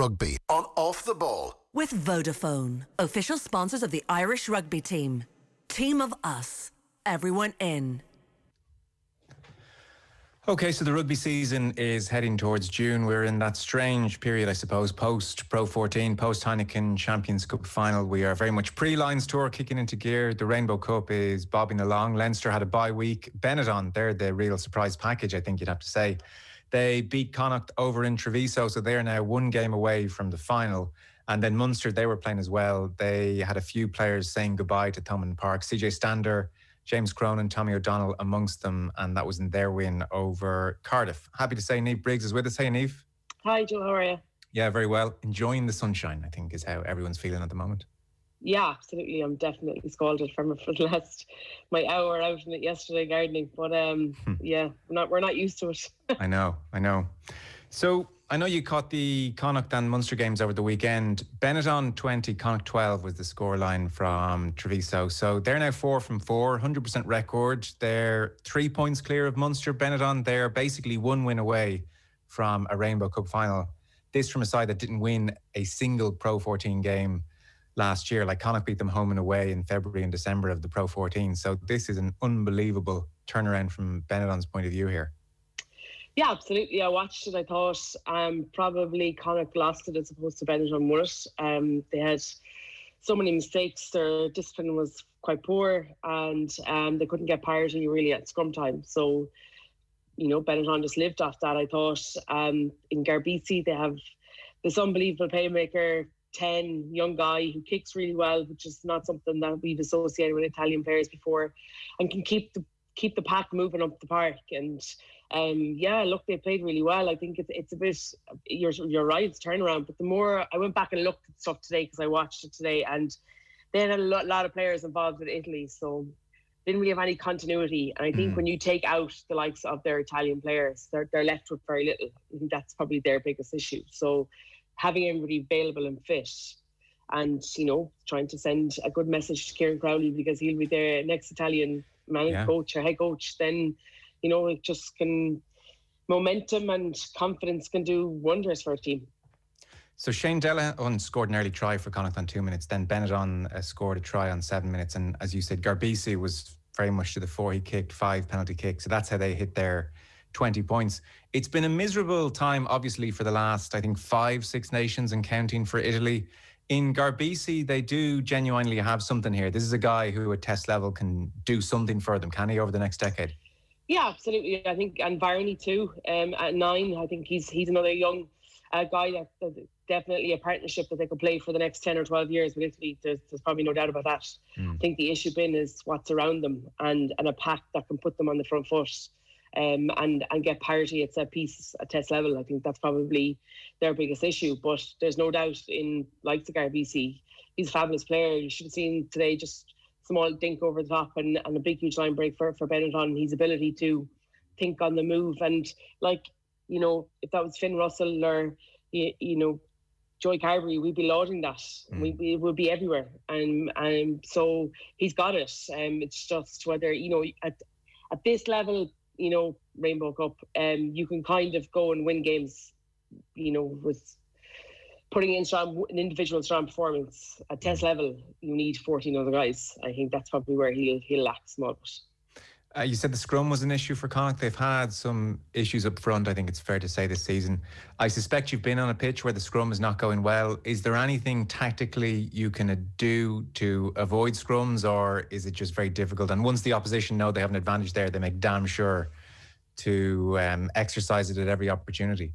Rugby on Off the Ball. With Vodafone, official sponsors of the Irish rugby team. Team of us. Everyone in. Okay, so the rugby season is heading towards June. We're in that strange period, I suppose, post Pro 14, post Heineken Champions Cup final. We are very much pre-Lions tour kicking into gear. The Rainbow Cup is bobbing along. Leinster had a bye week. Benetton, they're the real surprise package, I think you'd have to say. They beat Connacht over in Treviso, so they're now one game away from the final. And then Munster, they were playing as well. They had a few players saying goodbye to Thomond Park. CJ Stander, James Cronin, Tommy O'Donnell amongst them, and that was in their win over Cardiff. Happy to say Niamh Briggs is with us. Hey, Niamh. Hi, Joe. How are you? Yeah, very well. Enjoying the sunshine, I think, is how everyone's feeling at the moment. Yeah, absolutely. I'm definitely scalded from it for the last my hour out in it yesterday gardening. But yeah, we're not used to it. I know. So I know you caught the Connacht and Munster games over the weekend. Benetton 20, Connacht 12 was the scoreline from Treviso. So they're now 4 from 4, 100% record. They're 3 points clear of Munster. Benetton, they're basically one win away from a Rainbow Cup final. This from a side that didn't win a single Pro 14 game last year. Like Connacht beat them home and away in February and December of the Pro 14. So this is an unbelievable turnaround from Benetton's point of view here. Yeah, absolutely. I watched it. I thought probably Connacht lost it as opposed to Benetton won it. They had so many mistakes. Their discipline was quite poor, and they couldn't get parity really at scrum time. So, Benetton just lived off that. I thought in Garbisi, they have this unbelievable playmaker, 10, young guy who kicks really well, which is not something that we've associated with Italian players before, and can keep the pack moving up the park. And they played really well. I think it's a bit, you're right, it's turnaround. But the more I went back and looked at stuff today, because I watched it today, and they had a lot of players involved with Italy, so didn't really have any continuity. And I think when you take out the likes of their Italian players, they're left with very little. I think that's probably their biggest issue. So having everybody available and fit, and trying to send a good message to Kieran Crowley, because he'll be their next Italian coach or head coach, then it just can, momentum and confidence can do wonders for a team. So Shane Delahunt scored an early try for Connacht on 2 minutes. Then Benetton scored a try on 7 minutes. And as you said, Garbisi was very much to the fore. He kicked 5 penalty kicks. So that's how they hit their 20 points. It's been a miserable time, obviously, for the last, I think, 5 Six Nations and counting for Italy. In Garbisi, they do genuinely have something here. This is a guy who at test level can do something for them, can he, over the next decade? Yeah, absolutely. I think, and Varney too, at 9, I think he's another young guy that's definitely a partnership that they could play for the next 10 or 12 years with Italy. There's probably no doubt about that. I think the issue been is what's around them, and a pack that can put them on the front foot and get parity at set piece at test level. I think that's probably their biggest issue. But there's no doubt in likes of Garbisi, he's a fabulous player. You should have seen today just small dink over the top and a big huge line break for Benetton. His ability to think on the move, and if that was Finn Russell or Joey Carberry, we'd be lauding that. We would be everywhere, and so he's got it. It's just whether at this level, Rainbow Cup, you can kind of go and win games, with putting in an individual strong performance. At test level, you need 14 other guys. I think that's probably where he'll lack small. You said the scrum was an issue for Connacht. They've had some issues up front, I think it's fair to say, this season. I suspect you've been on a pitch where the scrum is not going well. Is there anything tactically you can do to avoid scrums, or is it just very difficult? And once the opposition know they have an advantage there, they make damn sure to exercise it at every opportunity.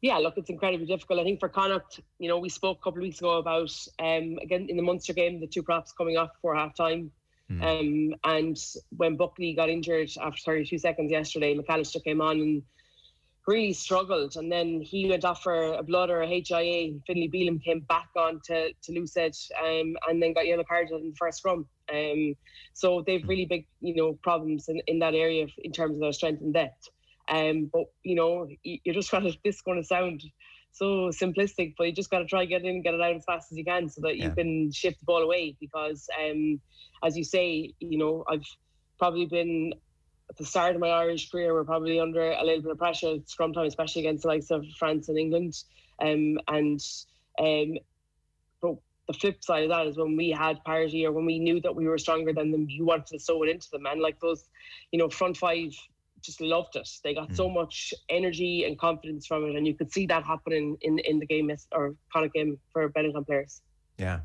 Yeah, look, it's incredibly difficult. I think for Connacht, we spoke a couple of weeks ago about, again, in the Munster game, the 2 props coming off before half-time. And when Buckley got injured after 32 seconds yesterday, McAllister came on and really struggled. And then he went off for a blood or a HIA. Finlay Bealham came back on to Lucid and then got yellow carded in the first scrum. So they've really big, problems in that area in terms of their strength and depth. But you just got to, this is going to sound so simplistic, but you just got to try get it out as fast as you can so that you can shift the ball away, because as you say, I've probably been at the start of my Irish career, we're probably under a little bit of pressure at scrum time, especially against the likes of France and England, and But the flip side of that is when we had parity or when we knew that we were stronger than them, you wanted to sow it into them. And like those, front five just loved it. They got so much energy and confidence from it, and you could see that happening in the game or Connacht game for Benetton players. Yeah.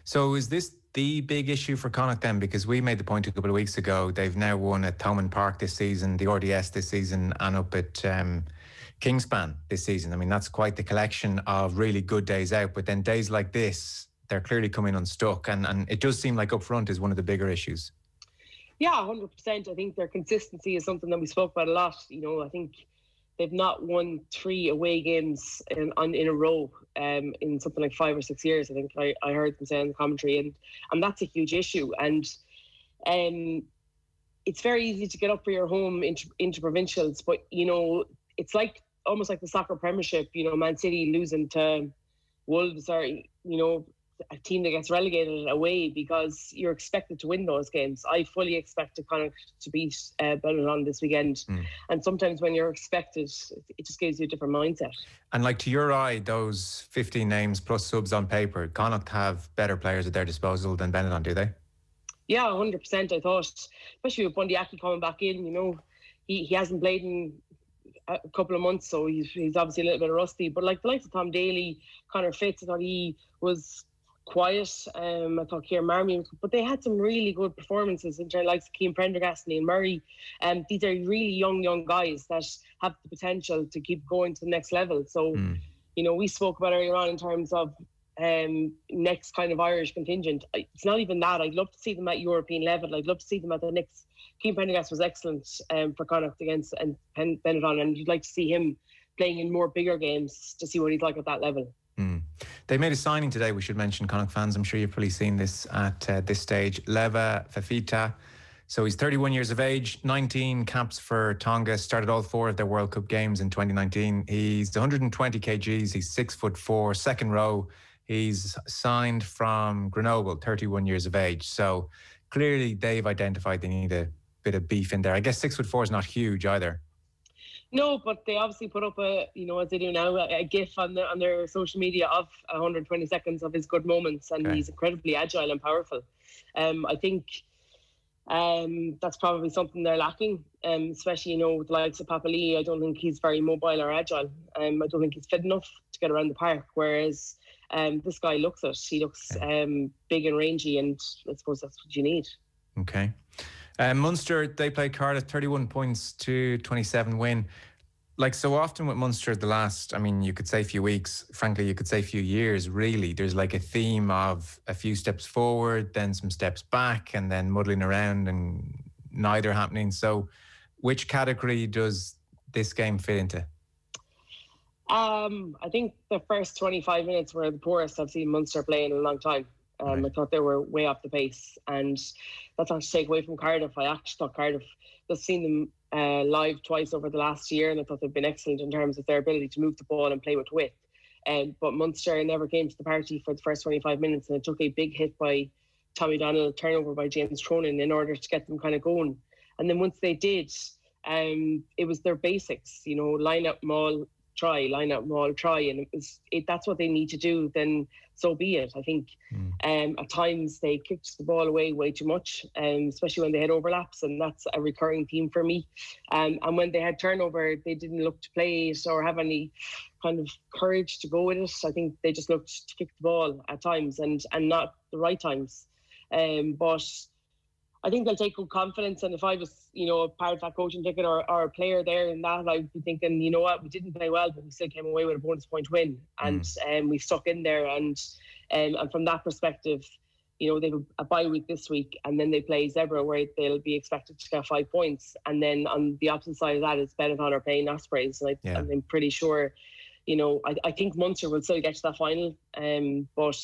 So is this the big issue for Connacht then? Because we made the point a couple of weeks ago, they've now won at Thomond Park this season, the RDS this season, and up at Kingspan this season. I mean, that's quite the collection of really good days out. But then days like this, they're clearly coming unstuck. And it does seem like up front is one of the bigger issues. Yeah, 100%. I think their consistency is something that we spoke about a lot. I think they've not won 3 away games in a row in something like 5 or 6 years. I think I heard them say in the commentary, and that's a huge issue. And it's very easy to get up for your home into provincials, but it's like almost like the soccer Premiership. Man City losing to Wolves, or a team that gets relegated away, because you're expected to win those games. I fully expect Connacht to beat Benetton this weekend. And sometimes when you're expected, it just gives you a different mindset. And like, to your eye, those 15 names plus subs on paper, Connacht have better players at their disposal than Benetton, do they? Yeah, 100%. I thought, especially with Bundy Aki coming back in, he hasn't played in a couple of months, so he's obviously a little bit rusty. But like the likes of Tom Daly, Conor Fitz, I thought he was quiet. I thought Kieran Marmion, but they had some really good performances in terms like Cian Prendergast and Ian Murray. These are really young guys that have the potential to keep going to the next level. So, we spoke about earlier on in terms of next kind of Irish contingent. It's not even that. I'd love to see them at European level. I'd love to see them at the next. Cian Prendergast was excellent for Connacht against Benetton, and you'd like to see him playing in more bigger games to see what he's like at that level. They made a signing today, we should mention, Connacht fans. I'm sure you've probably seen this at this stage. Leva Fafita. So he's 31 years of age, 19 caps for Tonga, started all 4 of their World Cup games in 2019. He's 120 kgs, he's 6'4", second row. He's signed from Grenoble, 31 years of age. So clearly they've identified they need a bit of beef in there. I guess 6'4" is not huge either. No, but they obviously put up as they do now, a GIF on their social media of 120 seconds of his good moments, and he's incredibly agile and powerful. I think that's probably something they're lacking, especially with the likes of Papa Lee. I don't think he's very mobile or agile. I don't think he's fit enough to get around the park, whereas this guy looks it. He looks big and rangy, and I suppose that's what you need. Okay. Munster, they played Cardiff, 31 points to 27 win. Like so often with Munster, the last, you could say few weeks, frankly, you could say few years, really. There's like a theme of a few steps forward, then some steps back, and then muddling around and neither happening. So which category does this game fit into? I think the first 25 minutes were the poorest I've seen Munster play in a long time. I thought they were way off the pace, and that's not to take away from Cardiff. I actually thought Cardiff, just seen them live twice over the last year, and I thought they've been excellent in terms of their ability to move the ball and play with width. But Munster never came to the party for the first 25 minutes, and it took a big hit by Tommy Donnell, turnover by James Cronin, in order to get them kind of going. And then once they did, it was their basics, line up, maul, try, line up, maul, try, and that's what they need to do. Then so be it. I think at times they kicked the ball away way too much, especially when they had overlaps, and that's a recurring theme for me. And when they had turnover, they didn't look to play it or have any kind of courage to go with it. I think they just looked to kick the ball at times and not the right times. But I think they'll take good confidence, and if I was, a part of that coaching ticket or a player there in that, I'd be thinking, you know what, we didn't play well, but we still came away with a bonus point win, and we stuck in there, and from that perspective, they have a bye week this week, and then they play Zebra, where they'll be expected to get 5 points, and then on the opposite side of that is Benetton are playing Ospreys, and I'm pretty sure, I think Munster will still get to that final, but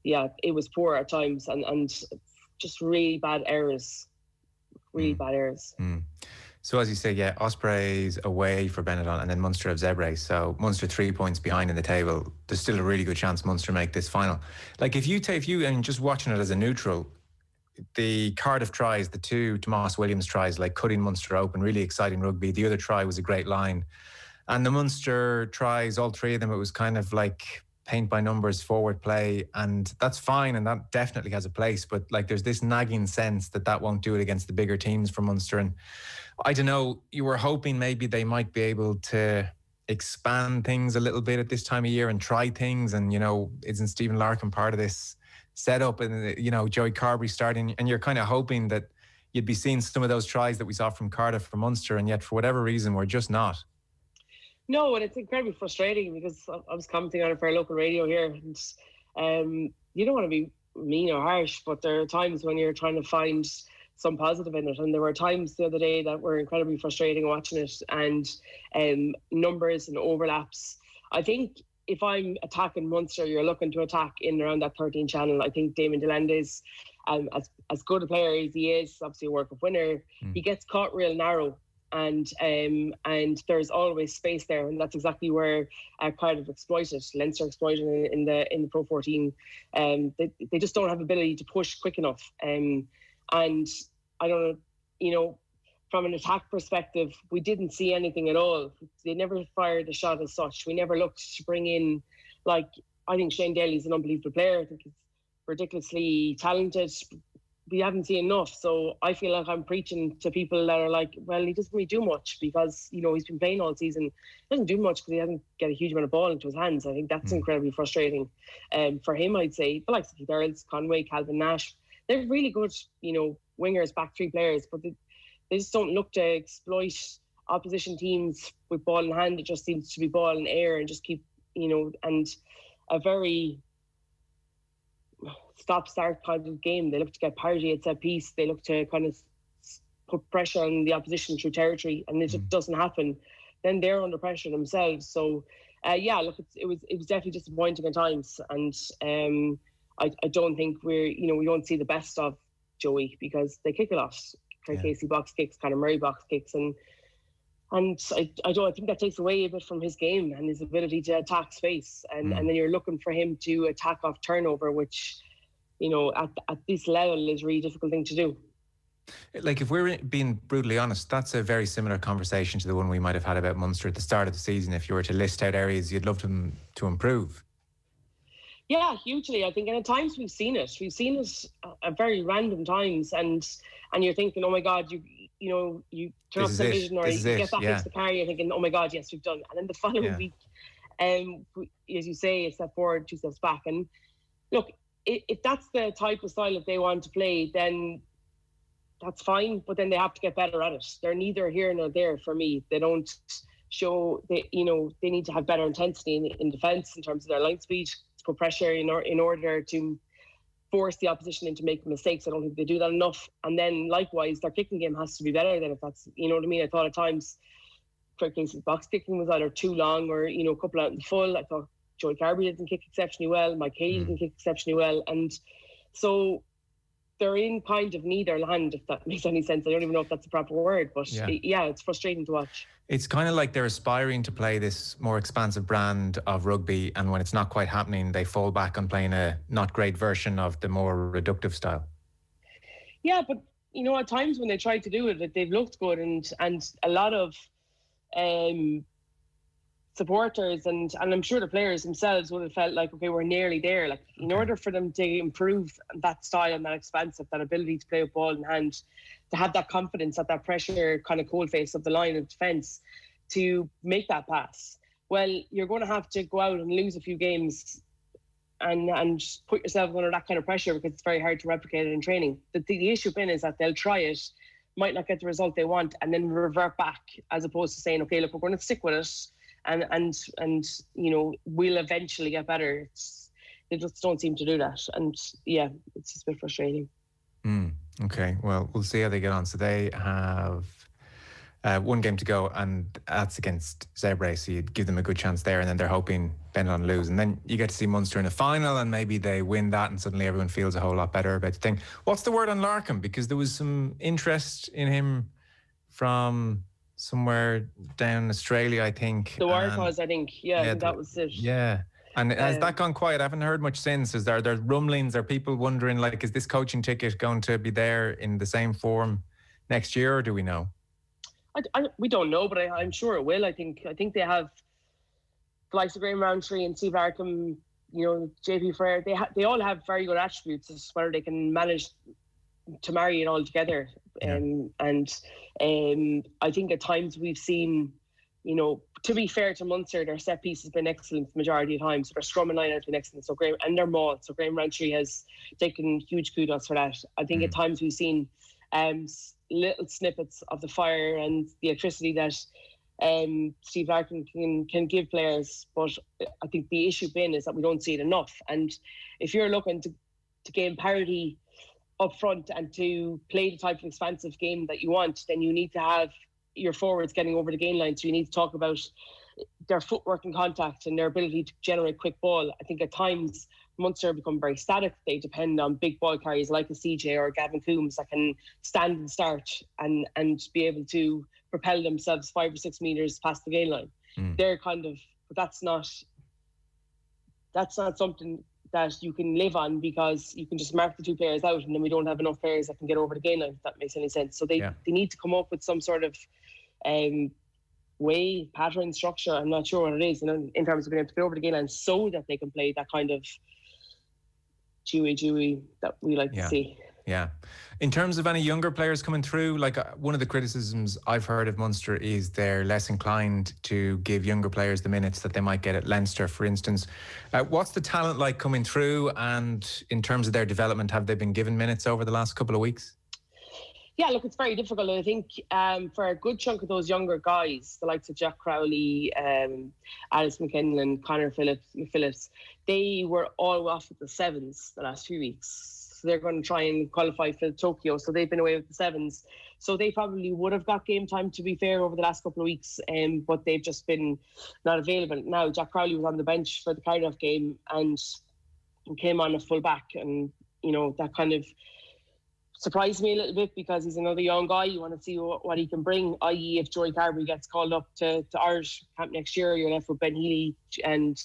it was poor at times, and just really bad errors. Bad errors. So as you say, Ospreys away for Benetton, and then Munster have Zebre. So Munster 3 points behind in the table. There's still a really good chance Munster make this final. Like if you and just watching it as a neutral, the Cardiff tries, the 2 Tomas Williams tries, like cutting Munster open, really exciting rugby. The other try was a great line. And the Munster tries, all 3 of them, it was kind of like paint by numbers forward play, and that's fine, and that definitely has a place. But like, there's this nagging sense that won't do it against the bigger teams from Munster. And I don't know, you were hoping maybe they might be able to expand things a little bit at this time of year and try things. And, you know, isn't Stephen Larkin part of this setup? And, you know, Joey Carberry starting, and you're kind of hoping that you'd be seeing some of those tries that we saw from Cardiff, from Munster, and yet for whatever reason, we're just not. No, and it's incredibly frustrating because I was commenting on it for our local radio here, and you don't want to be mean or harsh, but there are times when you're trying to find some positive in it, and there were times the other day that were incredibly frustrating watching it, and numbers and overlaps. I think if I'm attacking Munster, you're looking to attack in around that 13 channel. I think Damon Delandes, as good a player as he is, obviously a World Cup winner, he gets caught real narrow. And there's always space there, and that's exactly where Cardiff exploited, Leinster exploited in the Pro 14. They just don't have ability to push quick enough. And I don't know, you know, from an attack perspective, we didn't see anything at all. They never fired a shot as such. We never looked to bring in, like, I think Shane Daly's an unbelievable player. I think he's ridiculously talented. We haven't seen enough. So I feel like I'm preaching to people that are like, well, he doesn't really do much because, you know, he's been playing all season. He doesn't do much because he hasn't got a huge amount of ball into his hands. I think that's incredibly frustrating. For him, I'd say, the likes of Keith Earls, Conway, Calvin Nash, they're really good, you know, wingers, back three players, but they just don't look to exploit opposition teams with ball in hand. It just seems to be ball in air and just keep, you know, and a very stop-start kind of game. They look to get parity at set piece. They look to kind of put pressure on the opposition through territory, and it just doesn't happen. Then they're under pressure themselves. So, look, it was definitely disappointing at times, and I don't think we don't see the best of Joey because they kick a lot. Craig Casey box kicks, Conor Murray box kicks, and I think that takes away a bit from his game and his ability to attack space, and then you're looking for him to attack off turnover, which, you know, at this level is a really difficult thing to do. Like, if we're being brutally honest, that's a very similar conversation to the one we might have had about Munster at the start of the season. If you were to list out areas you'd love them to improve. Yeah, hugely. I think, and at times we've seen it at very random times, and you're thinking, oh my God, you turn off television or you get back into the car, you're thinking, oh my God, yes, we've done it. And then the following week, as you say, a step forward, two steps back. And look, if that's the type of style that they want to play, then that's fine, but then they have to get better at it. They're neither here nor there for me. They don't show, they need to have better intensity in defence in terms of their line speed, to put pressure in order to force the opposition into making mistakes. I don't think they do that enough. And then likewise, their kicking game has to be better than, if that's, you know what I mean? I thought at times Craig Casey's box kicking was either too long or, you know, a couple out in the full. I thought Joey Carberry didn't kick exceptionally well. Mike Haley didn't kick exceptionally well. And so they're in kind of neither land, if that makes any sense. I don't even know if that's a proper word, but it's frustrating to watch. It's kind of like they're aspiring to play this more expansive brand of rugby, and when it's not quite happening, they fall back on playing a not great version of the more reductive style. Yeah, but, you know, at times when they try to do it, they've looked good, and a lot of supporters and I'm sure the players themselves would have felt like, okay, we're nearly there. Like, in order for them to improve that style and that expansive, that ability to play with ball in hand, to have that confidence at that pressure kind of cold face of the line of defence to make that pass, well, you're going to have to go out and lose a few games and put yourself under that kind of pressure, because it's very hard to replicate it in training. The issue being is that they'll try it, might not get the result they want, and then revert back, as opposed to saying, okay, look, we're going to stick with it, and you know, we'll eventually get better. They just don't seem to do that, and yeah, it's just a bit frustrating. Okay, well, we'll see how they get on. So they have one game to go, and that's against Zebre, so you'd give them a good chance there, and then they're hoping Benetton lose, and then you get to see Munster in a final, and maybe they win that, and suddenly everyone feels a whole lot better about the thing. What's the word on Larkin? Because there was some interest in him from somewhere down Australia, I think. The Waratahs, I think. Yeah, that was it. Yeah. And has that gone quiet? I haven't heard much since. Is there rumblings? Are people wondering, like, is this coaching ticket going to be there in the same form next year, or do we know? We don't know, but I'm sure it will. I think they have the likes of Graham Roundtree and Steve Larkham JP Frere, they all have very good attributes. It's whether they can manage to marry it all together. Yeah. I think at times we've seen, to be fair to Munster, their set piece has been excellent the majority of times. So their scrum and line has been excellent. So Graham, and their maul. So Graham Roundtree has taken huge kudos for that. I think at times we've seen little snippets of the fire and the electricity that Steve Larkin can give players, but I think the issue been is that we don't see it enough. And if you're looking to gain parity up front and to play the type of expansive game that you want, then you need to have your forwards getting over the gain line. So you need to talk about their footwork and contact and their ability to generate quick ball. I think at times Munster become very static. They depend on big ball carriers like a CJ or Gavin Coombs that can stand and start and be able to propel themselves 5 or 6 meters past the gain line. They're but that's not something that you can live on, because you can just mark the two players out and then we don't have enough players that can get over the gain line, if that makes any sense. So they need to come up with some sort of way, pattern, structure. I'm not sure what it is, in terms of being able to get over the gain line so that they can play that kind of Jewy that we like to see. Yeah. In terms of any younger players coming through, like one of the criticisms I've heard of Munster is they're less inclined to give younger players the minutes that they might get at Leinster, for instance. What's the talent like coming through, and in terms of their development, have they been given minutes over the last couple of weeks? Yeah, look, it's very difficult. I think for a good chunk of those younger guys, the likes of Jack Crowley, Alice McKinnon, Conor Phillips, they were all off with the sevens the last few weeks. So they're going to try and qualify for Tokyo. So they've been away with the sevens. So they probably would have got game time, to be fair, over the last couple of weeks, but they've just been not available. Now, Jack Crowley was on the bench for the Cardiff game and came on a full back. And, that kind of surprised me a little bit, because he's another young guy. You want to see what he can bring, i.e. if Joey Carberry gets called up to Irish camp next year, you're left with Ben Healy and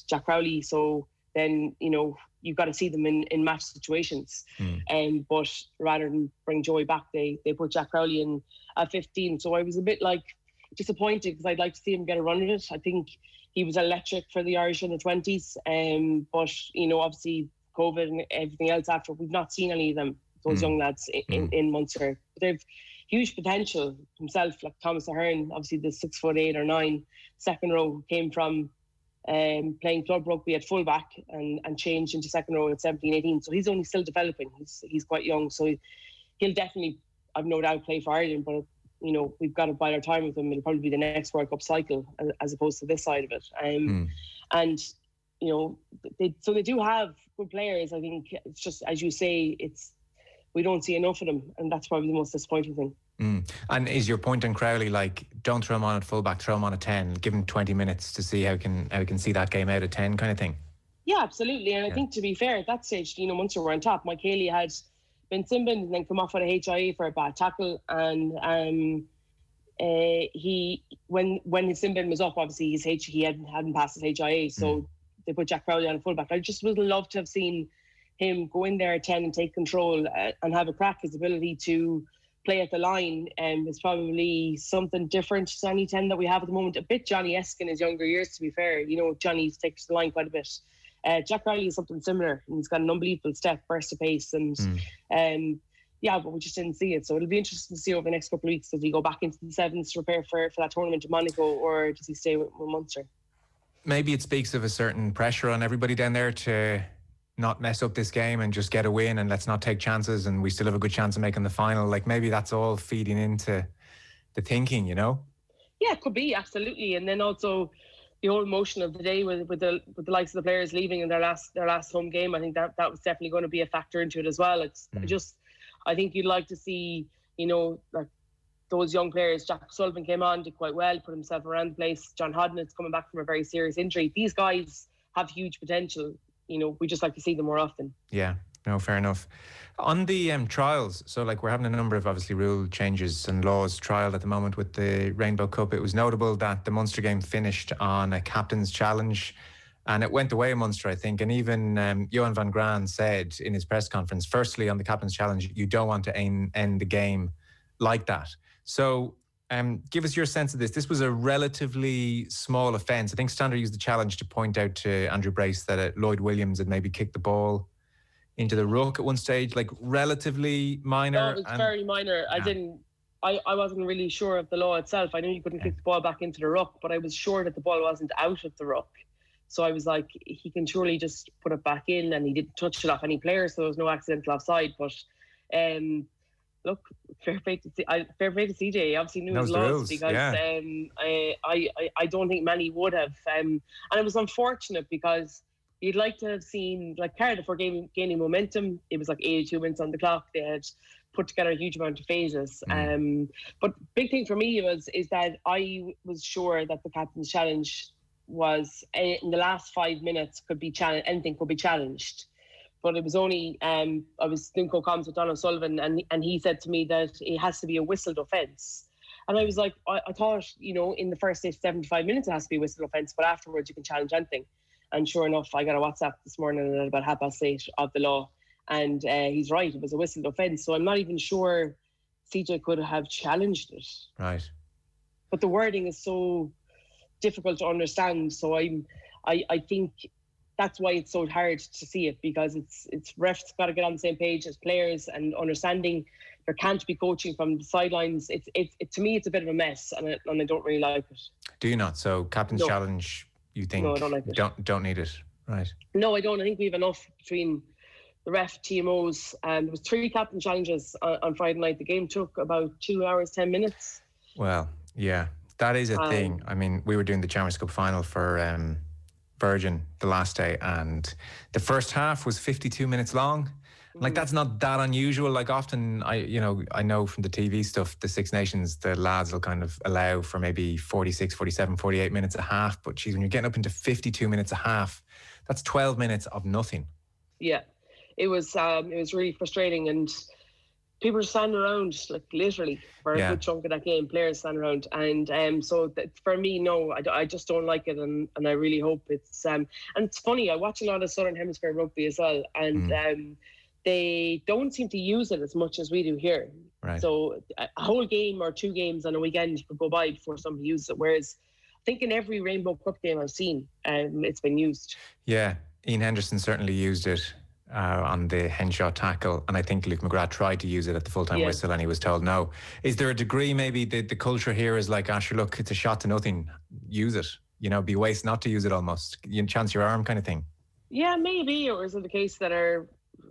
Jack Crowley. So then, you've got to see them in match situations. But rather than bring Joey back, they put Jack Crowley in at 15. So I was a bit disappointed, because I'd like to see him get a run at it. I think he was electric for the Irish in the 20s. But, obviously COVID and everything else after, we've not seen any of them, those young lads in Munster. But they've huge potential himself, like Thomas Ahern, obviously the 6'8" or 9" second row, came from playing club rugby at fullback and changed into second row at 17, 18. So he's only still developing. He's quite young. So he'll definitely, I've no doubt, play for Ireland. But, we've got to bide our time with him. It'll probably be the next World Cup cycle as opposed to this side of it. And, they do have good players. I think it's just, as you say, we don't see enough of them. And that's probably the most disappointing thing. And is your point on Crowley, don't throw him on at fullback, throw him on at 10, give him 20 minutes to see how we can see that game out at 10 kind of thing? Yeah, absolutely. And I think, to be fair, at that stage, Munster were on top. Mike Haley had been Simbin and then come off with a HIA for a bad tackle. And when his Simbin was up, obviously he hadn't passed his HIA. So they put Jack Crowley on a fullback. I just would love to have seen him go in there at 10 and take control and have a crack. His ability to play at the line is probably something different to any 10 that we have at the moment. A bit Johnny-esque in his younger years, to be fair. Johnny takes the line quite a bit. Jack Crowley is something similar. He's got an unbelievable step, burst of pace, and but we just didn't see it. So it'll be interesting to see over the next couple of weeks, does he go back into the sevens to prepare for that tournament in Monaco, or does he stay with Munster? Maybe it speaks of a certain pressure on everybody down there to not mess up this game and just get a win, and let's not take chances, and we still have a good chance of making the final. Maybe that's all feeding into the thinking, Yeah, it could be, absolutely. And then also the whole emotion of the day with the likes of the players leaving in their last home game. I think that was definitely going to be a factor into it as well. I think you'd like to see, those young players. Jack Sullivan came on, did quite well, put himself around the place. John Hodnett's coming back from a very serious injury. These guys have huge potential. We just like to see them more often. Yeah, no, fair enough. On the trials, so we're having a number of obviously rule changes and laws trialed at the moment with the Rainbow Cup. It was notable that the Munster game finished on a captain's challenge, and it went away in Munster, I think. And even Johan van Graan said in his press conference, firstly, on the captain's challenge, you don't want to end the game like that. So Give us your sense of this. This was a relatively small offence. I think Standard used the challenge to point out to Andrew Brace that Lloyd Williams had maybe kicked the ball into the ruck at one stage, like relatively minor. No, it was very minor. I wasn't really sure of the law itself. I knew you couldn't kick the ball back into the ruck, but I was sure that the ball wasn't out of the ruck. So I was like, he can surely just put it back in, and he didn't touch it off any player, so there was no accidental offside. But look, fair play to CJ. He obviously knew his laws, because I don't think many would have. And it was unfortunate, because you'd like to have seen, like, Cardiff were gaining momentum. It was like 82 minutes on the clock. They had put together a huge amount of phases. But big thing for me is that I was sure that the captain's challenge was in the last 5 minutes could be challenged. Anything could be challenged. But it was only, I was doing co-comms with Donald Sullivan, and he said to me that it has to be a whistled offence. And I was like, I thought, in the first 75 minutes it has to be a whistled offence, but afterwards you can challenge anything. And sure enough, I got a WhatsApp this morning at about 8:30 of the law, and he's right, it was a whistled offence. So I'm not even sure CJ could have challenged it. Right. But the wording is so difficult to understand. So I think that's why it's so hard to see it, because it's refs got to get on the same page as players and understanding there can't be coaching from the sidelines. It to me, it's a bit of a mess, and I don't really like it. Do you not? So captain's challenge, you think? No, I don't like it. Don't need it, right? No, I don't. I think we have enough between the ref, TMOs, and there was 3 captain challenges on Friday night. The game took about 2 hours, 10 minutes. Well, yeah, that is a thing. I mean, we were doing the Champions Cup final for Virgin the last day, and the first half was 52 minutes long. Like, that's not that unusual. Like, often I know from the TV stuff, the Six Nations, the lads will kind of allow for maybe 46, 47, 48 minutes a half. But geez, when you're getting up into 52 minutes a half, that's 12 minutes of nothing. Yeah, it was really frustrating, and people were standing around, like, literally for a good chunk of that game. Players standing around, and so for me, no, I just don't like it, and I really hope it's and it's funny. I watch a lot of Southern Hemisphere rugby as well, and they don't seem to use it as much as we do here. Right. So a whole game or 2 games on a weekend could go by before somebody uses it. Whereas I think in every Rainbow Cup game I've seen, it's been used. Yeah, Ian Henderson certainly used it on the Henshaw tackle, and I think Luke McGrath tried to use it at the full-time whistle, and he was told no. Is there a degree maybe the culture here is like, Asher, look, it's a shot to nothing, use it, be waste not to use it almost, you chance your arm kind of thing? Yeah, maybe. Or is it the case that our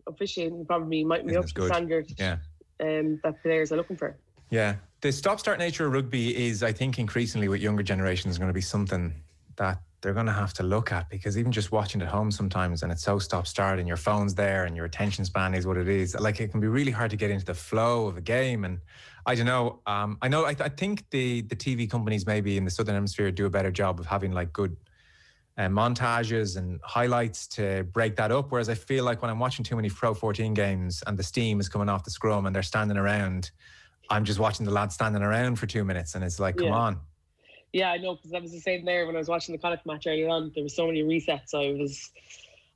officiating probably might be up to the standard that players are looking for? Yeah, the stop-start nature of rugby is, I think, increasingly with younger generations going to be something that they're going to have to look at, because even just watching at home sometimes, and it's so stop-start and your phone's there and your attention span is what it is, like, it can be really hard to get into the flow of a game. And I don't know, I think the TV companies maybe in the Southern Hemisphere do a better job of having like good montages and highlights to break that up, whereas I feel like when I'm watching too many Pro 14 games and the steam is coming off the scrum and they're standing around, I'm just watching the lads standing around for 2 minutes, and it's like, come on. Yeah, I know, because that was the same there when I was watching the Connacht match earlier on. There were so many resets.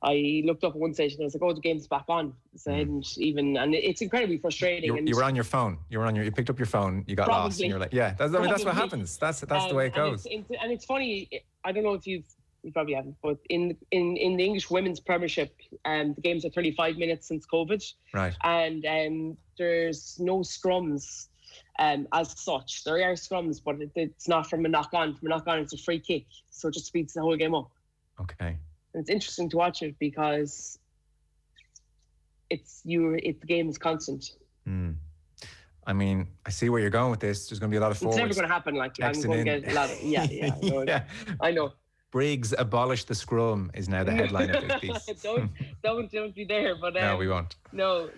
I looked up at one stage and I was like, oh, the game's back on. So and it's incredibly frustrating. You were on your phone. You picked up your phone. You got lost, and you're like, yeah, that's what happens. That's the way it goes. And it's funny. I don't know if you probably haven't, but in the English Women's Premiership, the games are 35 minutes since COVID. Right. And there's no scrums. As such, there are scrums, but it's not from a knock-on. From a knock-on, it's a free kick, so it just speeds the whole game up. Okay. And it's interesting to watch it, because the game is constant. I mean, I see where you're going with this. There's going to be a lot of forwards. It's never going to happen. Like, I'm going to get a lot of yeah. I know. Briggs abolish the scrum is now the headline of this piece. don't be there, but no, we won't. No.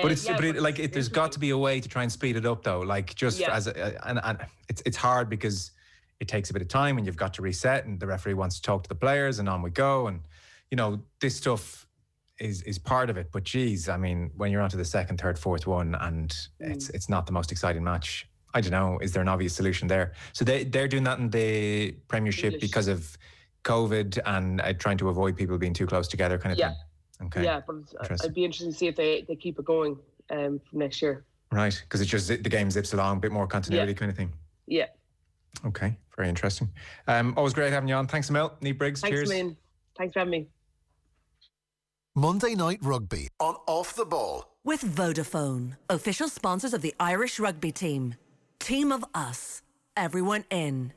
But there's got to be a way to try and speed it up, though. Like, just and it's hard because it takes a bit of time, and you've got to reset, and the referee wants to talk to the players, and on we go, and this stuff is part of it. But geez, I mean, when you're onto the second, third, fourth one, and it's not the most exciting match. I don't know. Is there an obvious solution there? So they're doing that in the Premiership because of COVID and trying to avoid people being too close together, kind of thing. Okay. Yeah, but I'd be interested to see if they keep it going from next year. Right, because it's just the game zips along, a bit more continuity kind of thing. Yeah. Okay, very interesting. Always great having you on. Thanks a mil. Niamh Briggs, Thanks, cheers. man. Thanks for having me. Monday Night Rugby on Off the Ball. With Vodafone, official sponsors of the Irish rugby team. Team of us. Everyone in.